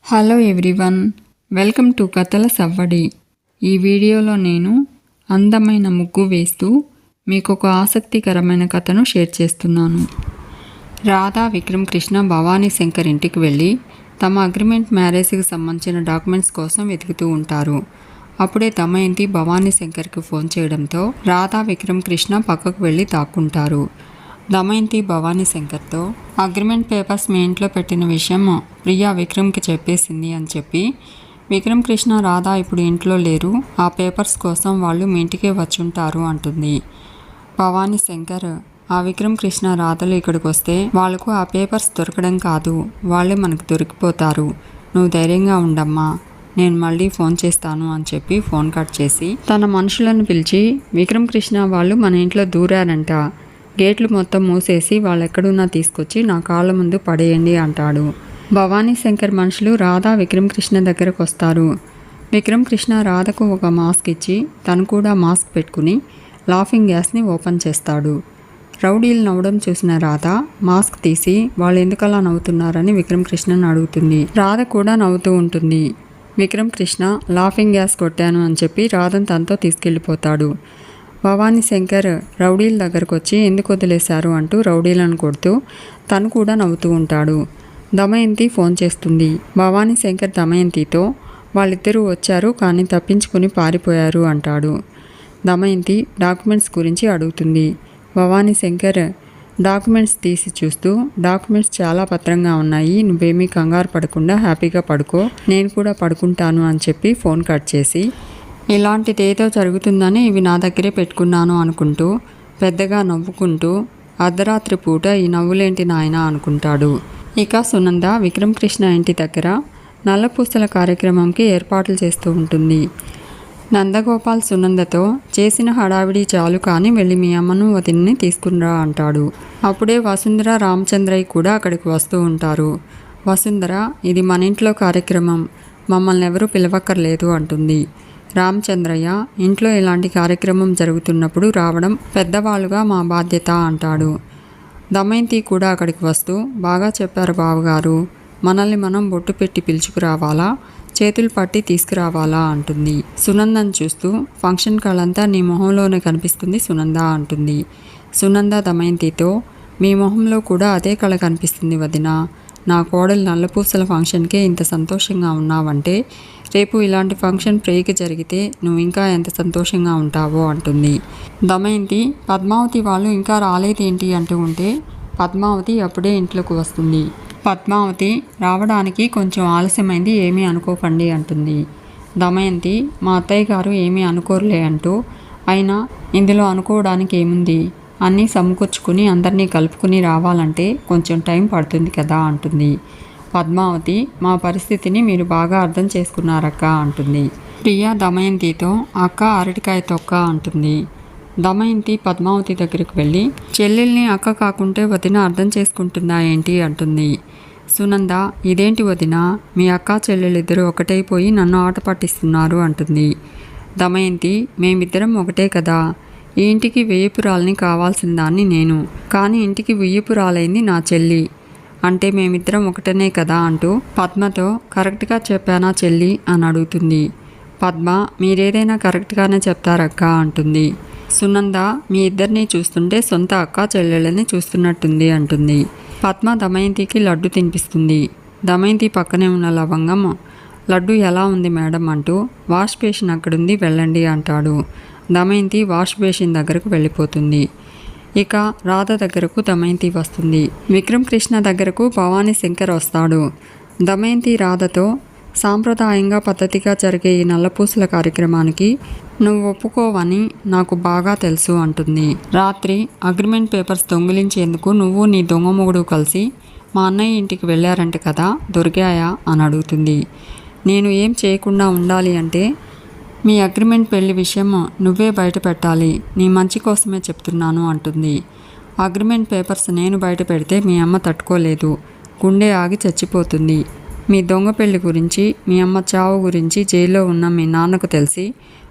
Hello everyone, welcome to కథల సవ్వడి. ఈ వీడియోలో నేను అందమైన ముగ్గు వేస్తూ మీకు ఒక ఆసక్తికరమైన కథను షేర్ చేస్తున్నాను. రాధా, విక్రమ్ కృష్ణ భవానీ శంకర్ ఇంటికి వెళ్ళి తమ అగ్రిమెంట్ మ్యారేజ్కి సంబంధించిన డాక్యుమెంట్స్ కోసం వెతుకుతూ ఉంటారు. అప్పుడే దమయంతి భవానీ శంకర్కి ఫోన్ చేయడంతో రాధా, విక్రమ్ కృష్ణ పక్కకు వెళ్ళి దాక్కుంటారు. దమయంతి భవానీ శంకర్తో అగ్రిమెంట్ పేపర్స్ మీ ఇంట్లో పెట్టిన విషయం ప్రియా విక్రమ్కి చెప్పేసింది అని చెప్పి, విక్రమ్ కృష్ణ రాధా ఇప్పుడు ఇంట్లో లేరు, ఆ పేపర్స్ కోసం వాళ్ళు మీ ఇంటికే వచ్చుంటారు అంటుంది. భవానీ శంకర్, ఆ విక్రమ్ కృష్ణ రాధలు ఇక్కడికి వస్తే వాళ్ళకు ఆ పేపర్స్ దొరకడం కాదు, వాళ్ళే మనకు దొరికిపోతారు, నువ్వు ధైర్యంగా ఉండమ్మా, నేను మళ్ళీ ఫోన్ చేస్తాను అని చెప్పి ఫోన్ కట్ చేసి తన మనుషులను పిలిచి, విక్రమ్ కృష్ణ వాళ్ళు మన ఇంట్లో దూరారంట, గేట్లు మొత్తం మూసేసి వాళ్ళెక్కడున్నా తీసుకొచ్చి నా కాళ్ళ ముందు పడేయండి అంటాడు. భవానీ శంకర్ మనుషులు రాధా, విక్రమ్ కృష్ణ దగ్గరకు వస్తారు. విక్రమ్ కృష్ణ రాధకు ఒక మాస్క్ ఇచ్చి తను కూడా మాస్క్ పెట్టుకుని లాఫింగ్ గ్యాస్ని ఓపెన్ చేస్తాడు. రౌడీలు నవ్వడం చూసిన రాధ మాస్క్ తీసి వాళ్ళు ఎందుకలా నవ్వుతున్నారని విక్రమ్ కృష్ణని అడుగుతుంది. రాధ కూడా నవ్వుతూ ఉంటుంది. విక్రమ్ కృష్ణ లాఫింగ్ గ్యాస్ కొట్టాను అని చెప్పి రాధను తనతో తీసుకెళ్ళిపోతాడు. భవానీ శంకర్ రౌడీల దగ్గరకు వచ్చి ఎందుకు వదిలేశారు అంటూ రౌడీలను కొడుతూ తను కూడా నవ్వుతూ ఉంటాడు. దమయంతి ఫోన్ చేస్తుంది. భవానీ శంకర్ దమయంతితో వాళ్ళిద్దరూ వచ్చారు కానీ తప్పించుకుని పారిపోయారు అంటాడు. దమయంతి డాక్యుమెంట్స్ గురించి అడుగుతుంది. భవానీ శంకర్ డాక్యుమెంట్స్ తీసి చూస్తూ, డాక్యుమెంట్స్ చాలా పత్రంగా ఉన్నాయి, నువ్వేమీ కంగారు పడకుండా హ్యాపీగా పడుకో, నేను కూడా పడుకుంటాను అని చెప్పి ఫోన్ కట్ చేసి, ఇలాంటిదేదో జరుగుతుందని ఇవి నా దగ్గరే పెట్టుకున్నాను అనుకుంటూ పెద్దగా నవ్వుకుంటూ అర్ధరాత్రి పూట ఈ నవ్వులేంటి నాయనా అనుకుంటాడు. ఇక సునంద విక్రమ్ కృష్ణ ఇంటి దగ్గర నల్లపూసల కార్యక్రమంకి ఏర్పాట్లు చేస్తూ ఉంటుంది. నందగోపాల్ సునందతో చేసిన హడావిడి చాలు కానీ వెళ్ళి మీ అమ్మను వదిన్ని తీసుకునిరా అంటాడు. అప్పుడే వసుంధర, రామచంద్రయ్య కూడా అక్కడికి వస్తూ ఉంటారు. వసుంధర, ఇది మన ఇంట్లో కార్యక్రమం, మమ్మల్ని ఎవరూ పిలవక్కర్లేదు అంటుంది. రామచంద్రయ్య, ఇంట్లో ఇలాంటి కార్యక్రమం జరుగుతున్నప్పుడు రావడం పెద్దవాళ్ళుగా మా బాధ్యత అంటాడు. దమయంతి కూడా అక్కడికి వస్తూ, బాగా చెప్పారు బావగారు, మనల్ని మనం బొట్టు పెట్టి పిలుచుకురావాలా, చేతులు పట్టి తీసుకురావాలా అంటుంది. సునందను చూస్తూ, ఫంక్షన్ కళంతా నీ మొహంలోనే కనిపిస్తుంది సునంద అంటుంది. సునంద దమయంతితో, మీ మొహంలో కూడా అదే కళ కనిపిస్తుంది వదిన, నా కోడలు నల్లపూసల ఫంక్షన్కే ఇంత సంతోషంగా ఉన్నావంటే రేపు ఇలాంటి ఫంక్షన్ ప్రేయకి జరిగితే నువ్వు ఇంకా ఎంత సంతోషంగా ఉంటావో అంటుంది. దమయంతి, పద్మావతి వాళ్ళు ఇంకా రాలేదేంటి అంటూ ఉంటే పద్మావతి అప్పుడే ఇంట్లోకి వస్తుంది. పద్మావతి, రావడానికి కొంచెం ఆలస్యమైంది, ఏమీ అనుకోకండి అంటుంది. దమయంతి, మా అత్తయ్య గారు ఏమీ అనుకోరులే అంటూ, అయినా ఇందులో అనుకోవడానికి ఏముంది, అన్నీ సమకూర్చుకుని అందరినీ కలుపుకుని రావాలంటే కొంచెం టైం పడుతుంది కదా అంటుంది. పద్మావతి, మా పరిస్థితిని మీరు బాగా అర్థం చేసుకున్నారక్క అంటుంది. ప్రియా దమయంతితో, అక్క అరటికాయ తొక్క అంటుంది. దమయంతి పద్మావతి దగ్గరికి వెళ్ళి, చెల్లెల్ని అక్క కాకుంటే వదిన అర్థం చేసుకుంటుందా ఏంటి అంటుంది. సునంద, ఇదేంటి వదిన, మీ అక్క చెల్లెలిద్దరూ ఒకటైపోయి నన్ను ఆట పట్టిస్తున్నారు అంటుంది. దమయంతి, మేమిద్దరం ఒకటే కదా, ఈ ఇంటికి వెయ్యపురాలని కావాల్సిన దాన్ని నేను, కానీ ఇంటికి వెయ్యపురాలైంది నా చెల్లి, అంటే మేమిద్దరం ఒకటనే కదా అంటూ పద్మతో, కరెక్ట్గా చెప్పానా చెల్లి అని అడుగుతుంది. పద్మ, మీరేదైనా కరెక్ట్గానే చెప్తారక్క అంటుంది. సునంద, మీ ఇద్దరిని చూస్తుంటే సొంత అక్క చెల్లెళ్ళని చూస్తున్నట్టుంది అంటుంది. పద్మ దమయంతికి లడ్డు తినిపిస్తుంది. దమయంతి పక్కనే ఉన్న లవంగం, లడ్డు ఎలా ఉంది మేడం అంటూ, వాష్ బేసిన్ అక్కడుంది వెళ్ళండి అంటాడు. దమయంతి వాష్ బేసిన్ దగ్గరకు వెళ్ళిపోతుంది. ఇక రాధ దగ్గరకు దమయంతి వస్తుంది. విక్రమ్ కృష్ణ దగ్గరకు భవానీ శంకర్ వస్తాడు. దమయంతి రాధతో, సాంప్రదాయంగా పద్ధతిగా జరిగే ఈ నల్లపూసల కార్యక్రమానికి నువ్వు ఒప్పుకోవని నాకు బాగా తెలుసు అంటుంది. రాత్రి అగ్రిమెంట్ పేపర్స్ దొంగిలించేందుకు నువ్వు నీ దొంగ మొగుడు కలిసి మా అన్నయ్య ఇంటికి వెళ్ళారంట కదా, దొరికాయా అని అడుగుతుంది. నేను ఏం చేయకుండా ఉండాలి అంటే మీ అగ్రిమెంట్ పెళ్లి విషయం నువ్వే బయట పెట్టాలి, నీ మంచి కోసమే చెప్తున్నాను అంటుంది. అగ్రిమెంట్ పేపర్స్ నేను బయట పెడితే మీ అమ్మ తట్టుకోలేదు, గుండె ఆగి చచ్చిపోతుంది. మీ దొంగ పెళ్లి గురించి, మీ అమ్మ చావు గురించి జైల్లో ఉన్న మీ నాన్నకు తెలిసి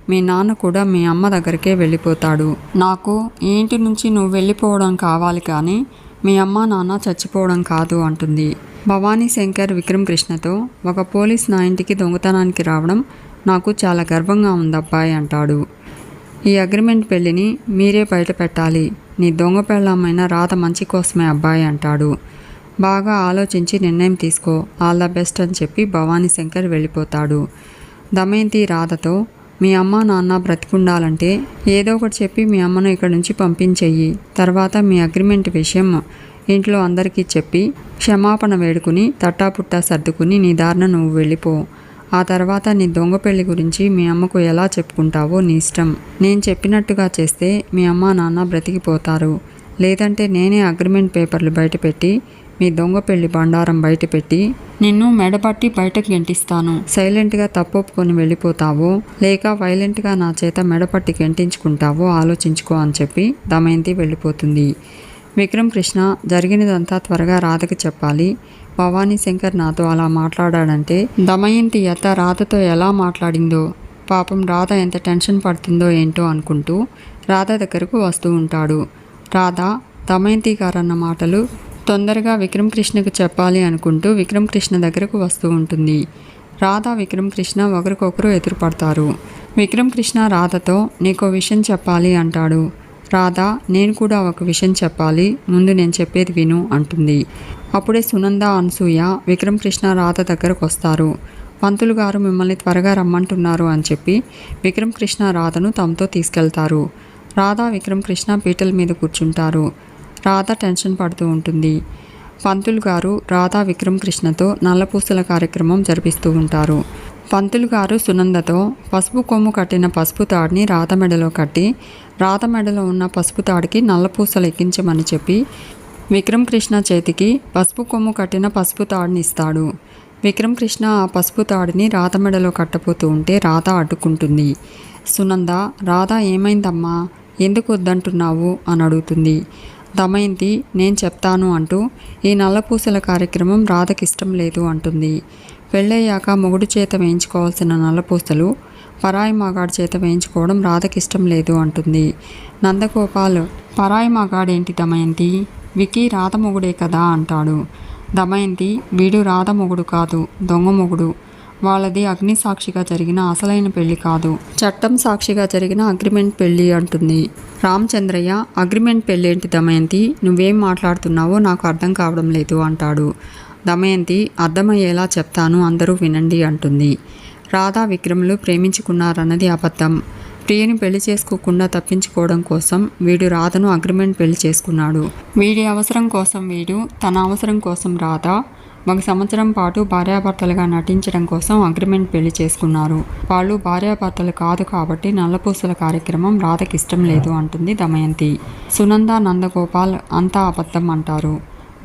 మీ నాన్న కూడా మీ అమ్మ దగ్గరికే వెళ్ళిపోతాడు. నాకు ఈ ఇంటి నుంచి నువ్వు వెళ్ళిపోవడం కావాలి కానీ మీ అమ్మ నాన్న చచ్చిపోవడం కాదు అంటుంది. భవానీ శంకర్ విక్రమ్ కృష్ణతో, ఒక పోలీస్ నా ఇంటికి దొంగతనానికి రావడం నాకు చాలా గర్వంగా ఉందబ్బాయి అంటాడు. ఈ అగ్రిమెంట్ పెళ్లిని మీరే బయట పెట్టాలి. నీ దొంగ పెళ్ళామైన రాధ మంచి కోసమే అబ్బాయి అంటాడు. బాగా ఆలోచించి నిర్ణయం తీసుకో, ఆల్ ద బెస్ట్ అని చెప్పి భవానీ శంకర్ వెళ్ళిపోతాడు. దమయంతి రాధతో, మీ అమ్మ నాన్న బ్రతికుండాలంటే ఏదో ఒకటి చెప్పి మీ అమ్మను ఇక్కడి నుంచి పంపించెయ్యి. తర్వాత మీ అగ్రిమెంట్ విషయం ఇంట్లో అందరికీ చెప్పి క్షమాపణ వేడుకుని తట్టాపుట్టా సర్దుకుని నీ దారిన నువ్వు వెళ్ళిపో. ఆ తర్వాత నీ దొంగ పెళ్లి గురించి మీ అమ్మకు ఎలా చెప్పుకుంటావో నీ ఇష్టం. నేను చెప్పినట్టుగా చేస్తే మీ అమ్మ నాన్న బ్రతికిపోతారు. లేదంటే నేనే అగ్రిమెంట్ పేపర్లు బయటపెట్టి మీ దొంగ పెళ్లి బండారం బయటపెట్టి నిన్ను మెడపట్టి బయటకు గెంటిస్తాను. సైలెంట్గా తప్పొప్పుకొని వెళ్ళిపోతావో లేక వైలెంట్గా నా చేత మెడపట్టి గెంటించుకుంటావో ఆలోచించుకో అని చెప్పి దమయంతి వెళ్ళిపోతుంది. విక్రమ్ కృష్ణ జరిగినదంతా త్వరగా రాధకి చెప్పాలి. భవానీ శంకర్ నాతో అలా మాట్లాడాడంటే దమయంతి అత్త రాధతో ఎలా మాట్లాడిందో, పాపం రాధ ఎంత టెన్షన్ పడుతుందో ఏంటో అనుకుంటూ రాధ దగ్గరకు వస్తూ ఉంటాడు. రాధ దమయంతి గారన్న మాటలు తొందరగా విక్రమ్ కృష్ణకు చెప్పాలి అనుకుంటూ విక్రమ్ కృష్ణ దగ్గరకు వస్తూ ఉంటుంది. రాధ విక్రమ్ కృష్ణ ఒకరికొకరు ఎదురుపడతారు. విక్రమ్ కృష్ణ రాధతో, నీకో విషయం చెప్పాలి అంటాడు. రాధ, నేను కూడా ఒక విషయం చెప్పాలి, ముందు నేను చెప్పేది విను అంటుంది. అప్పుడే సునంద, అనసూయ విక్రమ్ కృష్ణ రాధ దగ్గరకు వస్తారు. పంతులు గారు మిమ్మల్ని త్వరగా రమ్మంటున్నారు అని చెప్పి విక్రమ్ కృష్ణ రాధను తమతో తీసుకెళ్తారు. రాధ విక్రమ్ కృష్ణ పీటల మీద కూర్చుంటారు. రాధ టెన్షన్ పడుతూ ఉంటుంది. పంతులు గారు రాధ విక్రమ్ కృష్ణతో నల్లపూసల కార్యక్రమం జరిపిస్తూ ఉంటారు. పంతులు గారు సునందతో పసుపు కొమ్ము కట్టిన పసుపు తాడిని రాధ మెడలో కట్టి రాధ మెడలో ఉన్న పసుపు తాడికి నల్లపూసలు ఎక్కించమని చెప్పి విక్రమ్ కృష్ణ చేతికి పసుపు కొమ్ము కట్టిన పసుపు తాడిని ఇస్తాడు. విక్రమ్ కృష్ణ ఆ పసుపు తాడిని రాధ మెడలో కట్టపోతూ ఉంటే రాధ అడ్డుకుంటుంది. సునంద, రాధ ఏమైందమ్మా, ఎందుకు వద్దంటున్నావు అని అడుగుతుంది. దమయంతి, నేను చెప్తాను అంటూ ఈ నల్లపూసల కార్యక్రమం రాధకి ఇష్టం లేదు అంటుంది. పెళ్ళయ్యాక మొగుడు చేత వేయించుకోవాల్సిన నల్లపూసలు పరాయి మగాడి చేత వేయించుకోవడం రాధకి ఇష్టం లేదు అంటుంది. నందగోపాల్, పరాయి మగాడేంటి దమయంతి, వికీ రాధ మొగుడే కదా అంటాడు. దమయంతి, వీడు రాధ మొగుడు కాదు, దొంగ మొగుడు. వాళ్ళది అగ్ని సాక్షిగా జరిగిన అసలైన పెళ్లి కాదు, చట్టం సాక్షిగా జరిగిన అగ్రిమెంట్ పెళ్లి అంటుంది. రామచంద్రయ్య, అగ్రిమెంట్ పెళ్ళేంటి దమయంతి, నువ్వేం మాట్లాడుతున్నావో నాకు అర్థం కావడం లేదు అంటాడు. దమయంతి, అర్థమయ్యేలా చెప్తాను, అందరూ వినండి అంటుంది. రాధా విక్రములు ప్రేమించుకున్నారన్నది అబద్ధం. ప్రియని పెళ్లి చేసుకోకుండా తప్పించుకోవడం కోసం వీడు రాధను అగ్రిమెంట్ పెళ్లి చేసుకున్నాడు. వీడి అవసరం కోసం వీడు, తన అవసరం కోసం రాధ 1 సంవత్సరం పాటు భార్యాభర్తలుగా నటించడం కోసం అగ్రిమెంట్ పెళ్లి చేసుకున్నారు. వాళ్ళు భార్యాభర్తలు కాదు కాబట్టి నల్లపూసల కార్యక్రమం రాధకి ఇష్టం లేదు అంటుంది దమయంతి. సునంద, నందగోపాల్ అంతా అబద్ధం అంటారు.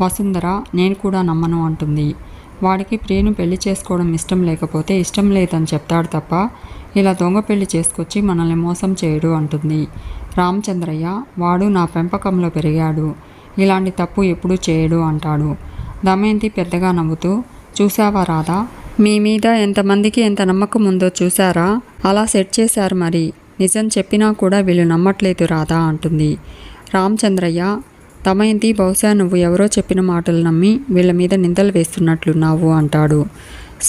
వసుంధర, నేను కూడా నమ్మను అంటుంది. వాడికి ప్రియను పెళ్లి చేసుకోవడం ఇష్టం లేకపోతే ఇష్టం లేదని చెప్తాడు తప్ప ఇలా దొంగ పెళ్లి చేసుకొచ్చి మనల్ని మోసం చేయడు అంటుంది. రామచంద్రయ్య, వాడు నా పెంపకంలో పెరిగాడు, ఇలాంటి తప్పు ఎప్పుడూ చేయడు అంటాడు. దమయంతి పెద్దగా నవ్వుతూ, చూసావా రాధా, మీ మీద ఎంతమందికి ఎంత నమ్మకం ఉందో చూసారా, అలా సెట్ చేశారు, మరి నిజం చెప్పినా కూడా వీళ్ళు నమ్మట్లేదు రాధా అంటుంది. రామచంద్రయ్య, దమయంతి, బహుశా నువ్వు ఎవరో చెప్పిన మాటలు నమ్మి వీళ్ళ మీద నిందలు వేస్తున్నట్లున్నావు అంటాడు.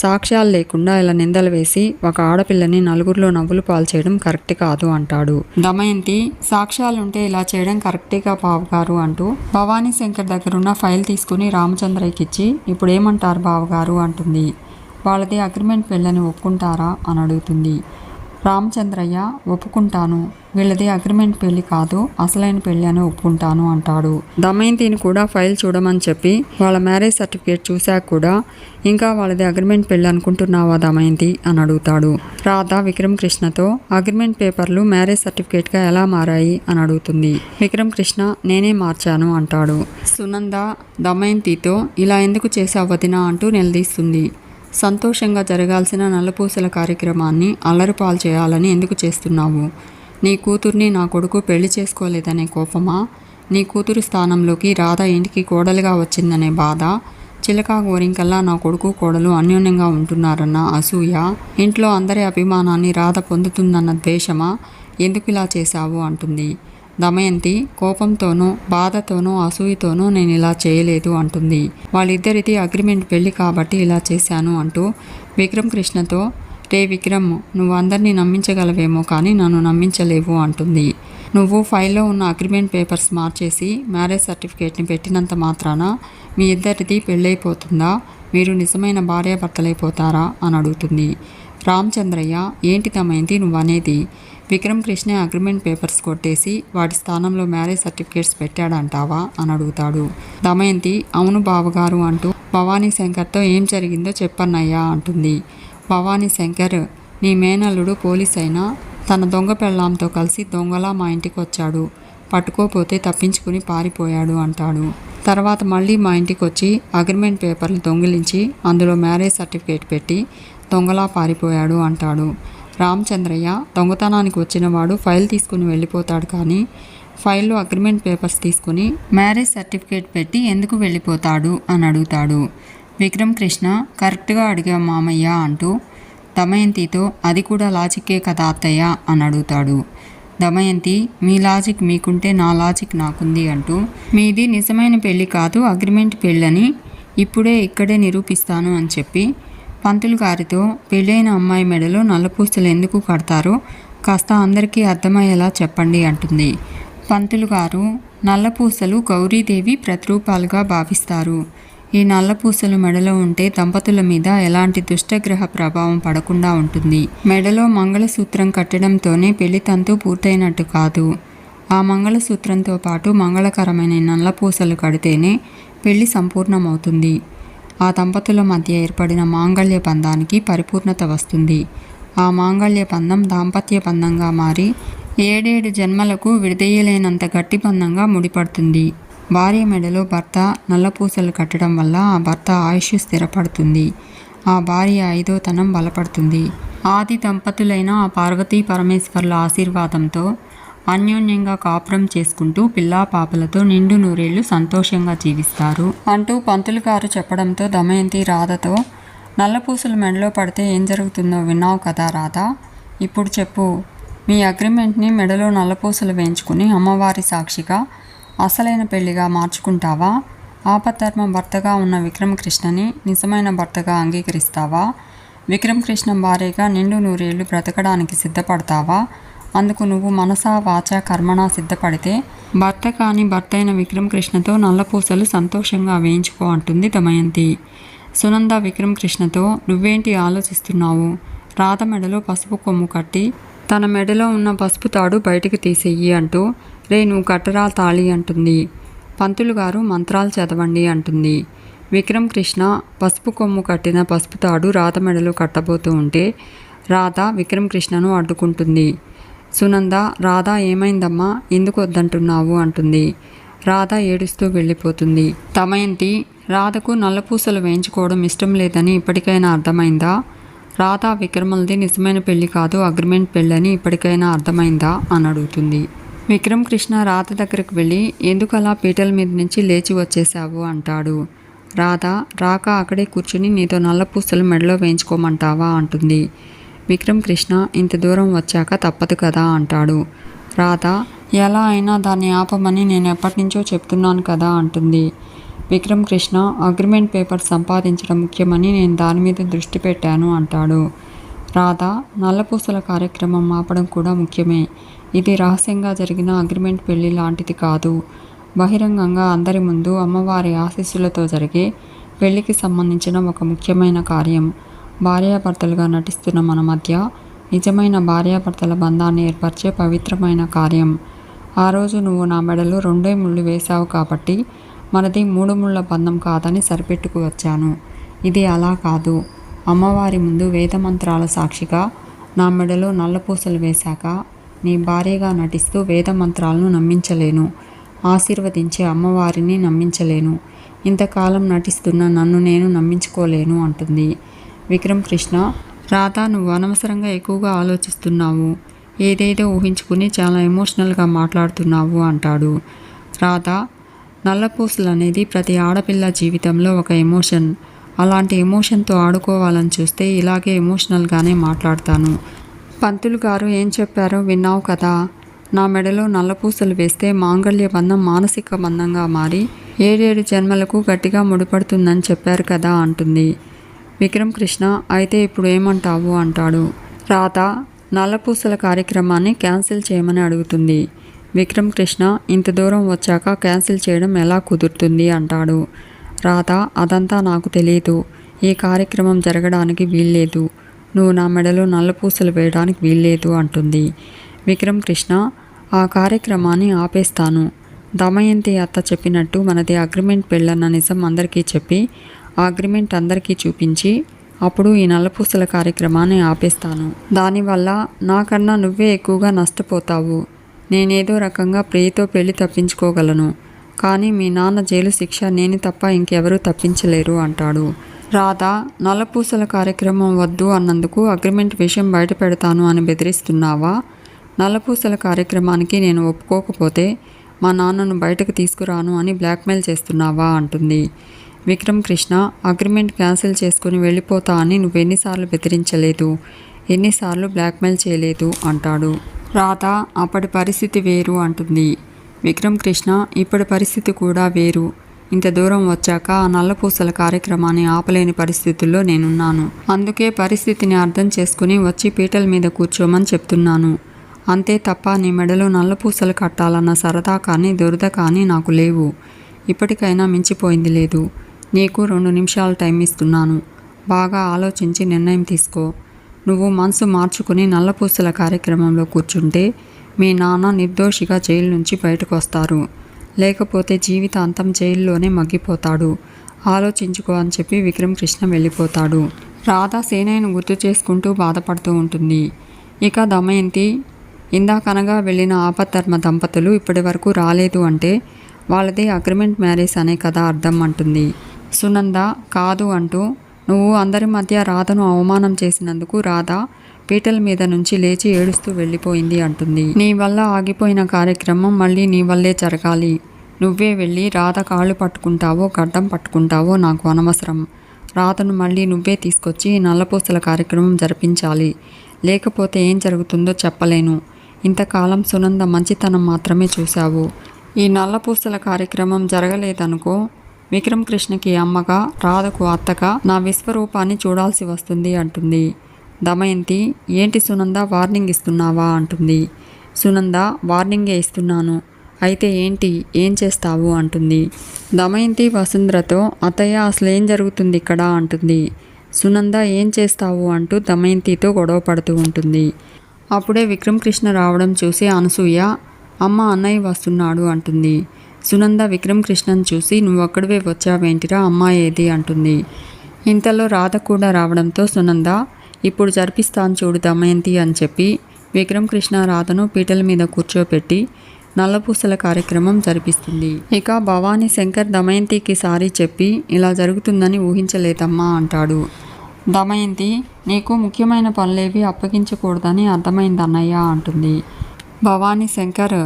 సాక్ష్యాలు లేకుండా ఇలా నిందలు వేసి ఒక ఆడపిల్లని నలుగురిలో నవ్వులు పాలు చేయడం కరెక్ట్ కాదు అంటాడు. దమయంతి, సాక్ష్యాలుంటే ఇలా చేయడం కరెక్టేగా బావగారు అంటూ భవానీ శంకర్ దగ్గరున్న ఫైల్ తీసుకుని రామచంద్రయ్యకి ఇచ్చి, ఇప్పుడు ఏమంటారు బావగారు అంటుంది. వాళ్ళది అగ్రిమెంట్ పెళ్ళని ఒప్పుకుంటారా అని అడుగుతుంది. రామచంద్రయ్య, ఒప్పుకుంటాను, వీళ్ళది అగ్రిమెంట్ పెళ్లి కాదు, అసలైన పెళ్లి అని ఒప్పుకుంటాను అంటాడు. దమయంతిని కూడా ఫైల్ చూడమని చెప్పి వాళ్ళ మ్యారేజ్ సర్టిఫికేట్ చూశాక కూడా ఇంకా వాళ్ళది అగ్రిమెంట్ పెళ్లి అనుకుంటున్నావా దమయంతి అని అడుగుతాడు. రాధ విక్రమ్ కృష్ణతో అగ్రిమెంట్ పేపర్లు మ్యారేజ్ సర్టిఫికేట్గా ఎలా మారాయి అని అడుగుతుంది. విక్రమ్ కృష్ణ, నేనే మార్చాను అంటాడు. సునంద దమయంతితో, ఇలా ఎందుకు చేసావు వదినా అంటూ నిలదీస్తుంది. సంతోషంగా జరగాల్సిన నల్లపూసల కార్యక్రమాన్ని అల్లరిపాలు చేయాలని ఎందుకు చేస్తున్నావు? నీ కూతుర్ని నా కొడుకు పెళ్లి చేసుకోలేదనే కోపమా? నీ కూతురు స్థానంలోకి రాధ ఇంటికి కోడలుగా వచ్చిందనే బాధ? చిలకా గోరింకల్లా నా కొడుకు కోడలు అన్యోన్యంగా ఉంటున్నారన్న అసూయ? ఇంట్లో అందరి అభిమానాన్ని రాధ పొందుతుందన్న ద్వేషమా? ఎందుకు ఇలా చేశావు అంటుంది. దమయంతి కోపంతోనో బాధతోనో అసూయతోనో నేను ఇలా చేయలేదు అంటుంది. వాళ్ళిద్దరిది అగ్రిమెంట్ పెళ్లి కాబట్టి ఇలా చేశాను అంటూ విక్రమ్ కృష్ణతో, రే విక్రమ్, నువ్వు అందరినీ నమ్మించగలవేమో కానీ నన్ను నమ్మించలేవు అంటుంది. నువ్వు ఫైల్లో ఉన్న అగ్రిమెంట్ పేపర్స్ మార్చేసి మ్యారేజ్ సర్టిఫికేట్ని పెట్టినంత మాత్రాన మీ ఇద్దరిది పెళ్ళైపోతుందా? మీరు నిజమైన భార్యాభర్తలైపోతారా అని అడుగుతుంది. రామచంద్రయ్య, ఏంటి దమయంతి నువ్వనేది? విక్రమ్ కృష్ణ అగ్రిమెంట్ పేపర్స్ కొట్టేసి వాటి స్థానంలో మ్యారేజ్ సర్టిఫికేట్స్ పెట్టాడంటావా అని అడుగుతాడు. దమయంతి, అవును బావగారు అంటూ భవానీ శంకర్తో ఏం జరిగిందో చెప్పన్నయ్యా అంటుంది. భవానీ శంకర్, నీ మేనల్లుడు పోలీస్ అయినా తన దొంగ పెళ్ళాంతో కలిసి దొంగలా మా ఇంటికి వచ్చాడు. పట్టుకోపోతే తప్పించుకుని పారిపోయాడు అంటాడు. తర్వాత మళ్ళీ మా ఇంటికి వచ్చి అగ్రిమెంట్ పేపర్లు దొంగిలించి అందులో మ్యారేజ్ సర్టిఫికేట్ పెట్టి దొంగలా పారిపోయాడు అంటాడు. రామచంద్రయ్య, దొంగతనానికి వచ్చిన వాడు ఫైల్ తీసుకుని వెళ్ళిపోతాడు కానీ ఫైల్లో అగ్రిమెంట్ పేపర్స్ తీసుకుని మ్యారేజ్ సర్టిఫికేట్ పెట్టి ఎందుకు వెళ్ళిపోతాడు అని అడుగుతాడు. విక్రమ్ కృష్ణ, కరెక్ట్గా అడిగావు మామయ్య అంటూ దమయంతితో, అది కూడా లాజిక్కే కదా అత్తయ్య అని అడుగుతాడు. దమయంతి, మీ లాజిక్ మీకుంటే నా లాజిక్ నాకుంది అంటూ, మీది నిజమైన పెళ్ళి కాదు అగ్రిమెంట్ పెళ్ళని ఇప్పుడే ఇక్కడే నిరూపిస్తాను అని చెప్పి పంతులు గారితో పెళ్ళైన అమ్మాయి మెడలో నల్లపూసలు ఎందుకు కడతారో కాస్త అందరికీ అర్థమయ్యేలా చెప్పండి అంటుంది. పంతులు గారు, నల్లపూసలు గౌరీదేవి ప్రతిరూపాలుగా భావిస్తారు. ఈ నల్లపూసలు మెడలో ఉంటే దంపతుల మీద ఎలాంటి దుష్టగ్రహ ప్రభావం పడకుండా ఉంటుంది. మెడలో మంగళసూత్రం కట్టడంతోనే పెళ్లి తంతు పూర్తయినట్టు కాదు. ఆ మంగళసూత్రంతో పాటు మంగళకరమైన నల్లపూసలు కడితేనే పెళ్లి సంపూర్ణమవుతుంది. ఆ దంపతుల మధ్య ఏర్పడిన మాంగళ్య బంధానికి పరిపూర్ణత వస్తుంది. ఆ మాంగళ్య బంధం దాంపత్య బంధంగా మారి 7 జన్మలకు విడదీయలేనంత గట్టి బంధంగా ముడిపడుతుంది. భార్య మెడలో భర్త నల్లపూసలు కట్టడం వల్ల ఆ భర్త ఆయుష్ స్థిరపడుతుంది. ఆ భార్య ఐదోతనం బలపడుతుంది. ఆది దంపతులైన ఆ పార్వతీ పరమేశ్వర్ల ఆశీర్వాదంతో అన్యోన్యంగా కాపురం చేసుకుంటూ పిల్లా పాపలతో నిండు నూరేళ్లు సంతోషంగా జీవిస్తారు అంటూ పంతులు గారు చెప్పడంతో దమయంతి రాధతో, నల్లపూసలు మెడలో పడితే ఏం జరుగుతుందో విన్నావు కదా రాధ, ఇప్పుడు చెప్పు, మీ అగ్రిమెంట్ని మెడలో నల్లపూసలు వేయించుకుని అమ్మవారి సాక్షిగా అసలైన పెళ్లిగా మార్చుకుంటావా? ఆపద్ధర్మ భర్తగా ఉన్న విక్రమ్ కృష్ణని నిజమైన భర్తగా అంగీకరిస్తావా? విక్రమ్ కృష్ణ భార్యగా నిండు నూరేళ్లు బ్రతకడానికి సిద్ధపడతావా? అందుకు నువ్వు మనసా వాచా కర్మణా సిద్ధపడితే భర్త కాని భర్త అయిన విక్రమ్ కృష్ణతో నల్లపూసలు సంతోషంగా వేయించుకో అంటుంది దమయంతి. సునంద విక్రమ్ కృష్ణతో, నువ్వేంటి ఆలోచిస్తున్నావు? రాధ మెడలో పసుపు కొమ్ము కట్టి తన మెడలో ఉన్న పసుపు తాడు బయటికి తీసేయి అంటూ, రే నువ్వు కట్టరా తాళి అంటుంది. పంతులు గారు మంత్రాలు చదవండి అంటుంది. విక్రమ్ కృష్ణ పసుపు కొమ్ము కట్టిన పసుపు తాడు రాధ మెడలో కట్టబోతూ ఉంటే రాధ విక్రమ్ కృష్ణను అడ్డుకుంటుంది. సునంద, రాధ ఏమైందమ్మా, ఎందుకు వద్దంటున్నావు అంటుంది. రాధ ఏడుస్తూ వెళ్ళిపోతుంది. దమయంతి, రాధకు నల్లపూసలు వేయించుకోవడం ఇష్టం లేదని ఇప్పటికైనా అర్థమైందా? రాధ విక్రములది నిజమైన పెళ్లి కాదు అగ్రిమెంట్ పెళ్ళని ఇప్పటికైనా అర్థమైందా అని అడుగుతుంది. విక్రమ్ కృష్ణ రాధ దగ్గరకు వెళ్ళి, ఎందుకు అలా పీటల మీద నుంచి లేచి వచ్చేసావు అంటాడు. రాధ, రాక అక్కడే కూర్చుని నీతో నల్లపూసలు మెడలో వేయించుకోమంటావా అంటుంది. విక్రమ్ కృష్ణ, ఇంత దూరం వచ్చాక తప్పదు కదా అంటాడు. రాధ, ఎలా అయినా దాన్ని ఆపమని నేను ఎప్పటి నుంచో చెప్తున్నాను కదా అంటుంది. విక్రమ్ కృష్ణ, అగ్రిమెంట్ పేపర్ సంపాదించడం ముఖ్యమని నేను దాని మీద దృష్టి పెట్టాను అంటాడు. రాధ, నల్లపూసల కార్యక్రమం ఆపడం కూడా ముఖ్యమే. ఇది రహస్యంగా జరిగిన అగ్రిమెంట్ పెళ్లి లాంటిది కాదు. బహిరంగంగా అందరి ముందు అమ్మవారి ఆశీస్సులతో జరిగే పెళ్లికి సంబంధించిన ఒక ముఖ్యమైన కార్యం. భార్యాభర్తలుగా నటిస్తున్న మన మధ్య నిజమైన భార్యాభర్తల బంధాన్ని ఏర్పరిచే పవిత్రమైన కార్యం. ఆ రోజు నువ్వు నా మెడలో 2 ముళ్ళు వేశావు కాబట్టి మనది 3 ముళ్ళ బంధం కాదని సరిపెట్టుకు వచ్చాను. ఇది అలా కాదు. అమ్మవారి ముందు వేదమంత్రాల సాక్షిగా నా మెడలో నల్లపూసలు వేశాక నీ భార్యగా నటిస్తూ వేదమంత్రాలను నమ్మించలేను. ఆశీర్వదించే అమ్మవారిని నమ్మించలేను. ఇంతకాలం నటిస్తున్న నన్ను నేను నమ్మించుకోలేను అంటుంది. విక్రమ్ కృష్ణ, రాధ, నువ్వు అనవసరంగా ఎక్కువగా ఆలోచిస్తున్నావు. ఏదేదో ఊహించుకుని చాలా ఎమోషనల్గా మాట్లాడుతున్నావు అంటాడు. రాధ, నల్లపూసలు అనేది ప్రతి ఆడపిల్ల జీవితంలో ఒక ఎమోషన్. అలాంటి ఎమోషన్తో ఆడుకోవాలని చూస్తే ఇలాగే ఎమోషనల్గానే మాట్లాడతాను. పంతులు గారు ఏం చెప్పారో విన్నావు కదా. నా మెడలో నల్లపూసలు వేస్తే మాంగళ్య బంధం మానసిక బంధంగా మారి 7 జన్మలకు గట్టిగా ముడిపడుతుందని చెప్పారు కదా అంటుంది. విక్రమ్ కృష్ణ అయితే ఇప్పుడు ఏమంటావు అంటాడు. రాధ నల్లపూసల కార్యక్రమాన్ని క్యాన్సిల్ చేయమని అడుగుతుంది. విక్రమ్ కృష్ణ ఇంత దూరం వచ్చాక క్యాన్సిల్ చేయడం ఎలా కుదురుతుంది అంటాడు. రాధ అదంతా నాకు తెలియదు. ఈ కార్యక్రమం జరగడానికి వీల్లేదు. నువ్వు నా మెడలో నల్లపూసలు వేయడానికి వీల్లేదు అంటుంది. విక్రమ్ కృష్ణ ఆ కార్యక్రమాన్ని ఆపేస్తాను. దమయంతి అత్త చెప్పినట్టు మనది అగ్రిమెంట్ పెళ్ళన్న నిజం అందరికీ చెప్పి ఆ అగ్రిమెంట్ అందరికీ చూపించి అప్పుడు ఈ నల్లపూసల కార్యక్రమాన్ని ఆపేస్తాను. దానివల్ల నాకన్నా నువ్వే ఎక్కువగా నష్టపోతావు. నేనేదో రకంగా ప్రియతో పెళ్లి తప్పించుకోగలను. కానీ మీ నాన్న జైలు శిక్ష నేను తప్ప ఇంకెవరూ తప్పించలేరు అంటాడు. రాధ నల్లపూసల కార్యక్రమం వద్దు అన్నందుకు అగ్రిమెంట్ విషయం బయట పెడతాను అని బెదిరిస్తున్నావా? నల్లపూసల కార్యక్రమానికి నేను ఒప్పుకోకపోతే మా నాన్నను బయటకు తీసుకురాను అని బ్లాక్మెయిల్ చేస్తున్నావా అంటుంది. విక్రమ్ కృష్ణ అగ్రిమెంట్ క్యాన్సిల్ చేసుకుని వెళ్ళిపోతా అని నువ్వెన్నిసార్లు బెదిరించలేదు, ఎన్నిసార్లు బ్లాక్మెయిల్ చేయలేదు అంటాడు. రాధ అప్పటి పరిస్థితి వేరు అంటుంది. విక్రమ్ కృష్ణ ఇప్పటి పరిస్థితి కూడా వేరు. ఇంత దూరం వచ్చాక ఆ నల్లపూసల కార్యక్రమాన్ని ఆపలేని పరిస్థితుల్లో నేనున్నాను. అందుకే పరిస్థితిని అర్థం చేసుకుని వచ్చి పీటల మీద కూర్చోమని చెప్తున్నాను. అంతే తప్ప నీ మెడలో నల్లపూసలు కట్టాలన్న సరదా కానీ దురద కానీ నాకు లేవు. ఇప్పటికైనా మించిపోయింది లేదు. నీకు 2 నిమిషాలు టైం ఇస్తున్నాను. బాగా ఆలోచించి నిర్ణయం తీసుకో. నువ్వు మనసు మార్చుకుని నల్లపూసల కార్యక్రమంలో కూర్చుంటే మీ నాన్న నిర్దోషిగా జైలు నుంచి బయటకు వస్తారు. లేకపోతే జీవితాంతం జైల్లోనే మగ్గిపోతాడు. ఆలోచించుకో అని చెప్పి విక్రమ్ కృష్ణ వెళ్ళిపోతాడు. రాధ సేనయ్యను గుర్తు చేసుకుంటూ బాధపడుతూ ఉంటుంది. ఇక దమయంతి ఇందాకనగా వెళ్ళిన ఆపద్ధర్మ దంపతులు ఇప్పటి వరకు రాలేదు అంటే వాళ్ళది అగ్రిమెంట్ మ్యారేజ్ అనే కదా అర్థం అంటుంది. సునంద కాదు అంటూ నువ్వు అందరి మధ్య రాధను అవమానం చేసినందుకు రాధ పీటల మీద నుంచి లేచి ఏడుస్తూ వెళ్ళిపోయింది అంటుంది. నీ వల్ల ఆగిపోయిన కార్యక్రమం మళ్ళీ నీ వల్లే జరగాలి. నువ్వే వెళ్ళి రాధ కాళ్ళు పట్టుకుంటావో గడ్డం పట్టుకుంటావో నాకు అనవసరం. రాధను మళ్ళీ నువ్వే తీసుకొచ్చి నల్లపూసల కార్యక్రమం జరిపించాలి. లేకపోతే ఏం జరుగుతుందో చెప్పలేను. ఇంతకాలం సునంద మంచితనం మాత్రమే చూశావు. ఈ నల్లపూసల కార్యక్రమం జరగలేదనుకో విక్రమ్ కృష్ణకి అమ్మగా రాధకు అత్తగా నా విశ్వరూపాన్ని చూడాల్సి వస్తుంది అంటుంది. దమయంతి ఏంటి సునంద వార్నింగ్ ఇస్తున్నావా అంటుంది. సునంద వార్నింగే ఇస్తున్నాను. అయితే ఏంటి, ఏం చేస్తావు అంటుంది. దమయంతి వసుంధరతో అత్తయ్య అసలు ఏం జరుగుతుంది ఇక్కడ అంటుంది. సునంద ఏం చేస్తావు అంటూ దమయంతితో గొడవ పడుతూ ఉంటుంది. అప్పుడే విక్రమ్ కృష్ణ రావడం చూసి అనసూయ అమ్మ అన్నయ్య వస్తున్నాడు అంటుంది. సునంద విక్రమ్ కృష్ణను చూసి నువ్వు అక్కడివే వచ్చావేంటిరా అమ్మాయి ఏది అంటుంది. ఇంతలో రాధ కూడా రావడంతో సునంద ఇప్పుడు జరిపిస్తాను చూడు దమయంతి అని చెప్పి విక్రమ్ కృష్ణ రాధను పీటల మీద కూర్చోపెట్టి నల్లపూసల కార్యక్రమం జరిపిస్తుంది. ఇక భవానీ శంకర్ దమయంతికి సారీ చెప్పి ఇలా జరుగుతుందని ఊహించలేదమ్మా అంటాడు. దమయంతి నీకు ముఖ్యమైన పనులేవి అప్పగించకూడదని అర్థమైంది అన్నయ్య అంటుంది. భవానీ శంకర్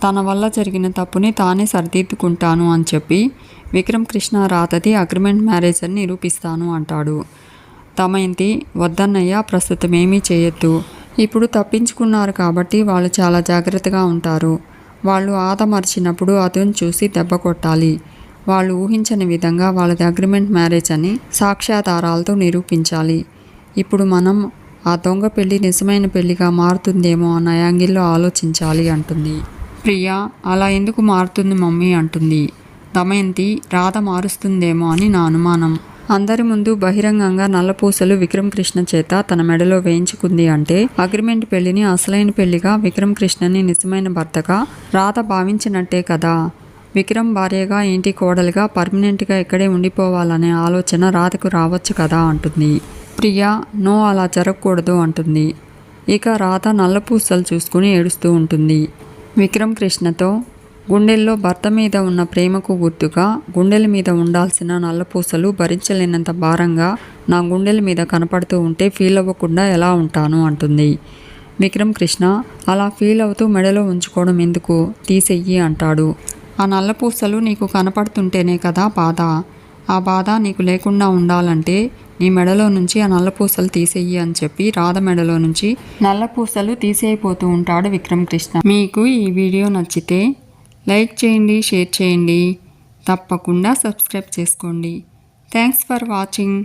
తన వల్ల జరిగిన తప్పుని తానే సరిదిద్దుకుంటాను అని చెప్పి విక్రమ్ కృష్ణ రాధది అగ్రిమెంట్ మ్యారేజ్ అని నిరూపిస్తాను అంటాడు. దమయంతి వద్దన్నయ్య ప్రస్తుతం ఏమీ చేయొద్దు. ఇప్పుడు తప్పించుకున్నారు కాబట్టి వాళ్ళు చాలా జాగ్రత్తగా ఉంటారు. వాళ్ళు ఆదమర్చినప్పుడు అతను చూసి దెబ్బ కొట్టాలి. వాళ్ళు ఊహించని విధంగా వాళ్ళది అగ్రిమెంట్ మ్యారేజ్ అని సాక్ష్యాధారాలతో నిరూపించాలి. ఇప్పుడు మనం ఆ దొంగ పెళ్లి నిజమైన పెళ్లిగా మారుతుందేమో అన్న యాంగిల్లో ఆలోచించాలి అంటుంది. ప్రియా అలా ఎందుకు మారుతుంది మమ్మీ అంటుంది. దమయంతి రాధ మారుస్తుందేమో అని నా అనుమానం. అందరి ముందు బహిరంగంగా నల్లపూసలు విక్రమ్ కృష్ణ చేత తన మెడలో వేయించుకుంది అంటే అగ్రిమెంట్ పెళ్లిని అసలైన పెళ్లిగా విక్రమ్ కృష్ణని నిజమైన భర్తగా రాధ భావించినట్టే కదా. విక్రమ్ భార్యగా ఇంటి కోడలుగా పర్మనెంట్గా ఇక్కడే ఉండిపోవాలనే ఆలోచన రాధకు రావచ్చు కదా అంటుంది. ప్రియా నో అలా జరగకూడదు అంటుంది. ఇక రాధ నల్లపూసలు చూసుకుని ఏడుస్తూ ఉంటుంది. విక్రమ్ కృష్ణతో గుండెల్లో భర్త మీద ఉన్న ప్రేమకు గుర్తుగా గుండెల మీద ఉండాల్సిన నల్లపూసలు భరించలేనంత భారంగా నా గుండెల మీద కనపడుతూ ఉంటే ఫీల్ అవ్వకుండా ఎలా ఉంటాను అంటుంది. విక్రమ్ కృష్ణ అలా ఫీల్ అవుతూ మెడలో ఉంచుకోవడం ఎందుకు, తీసెయ్యి అంటాడు. ఆ నల్లపూసలు నీకు కనపడుతుంటేనే కదా బాధ. ఆ బాధ నీకు లేకుండా ఉండాలంటే నీ మెడలో నుంచి ఆ నల్లపూసలు తీసేయి అని చెప్పి రాధ మెడలో నుంచి నల్లపూసలు తీసేయిపోతూ ఉంటాడు విక్రమ్ కృష్ణ. మీకు ఈ వీడియో నచ్చితే లైక్ చేయండి, షేర్ చేయండి, తప్పకుండా సబ్స్క్రైబ్ చేసుకోండి. Thanks for watching.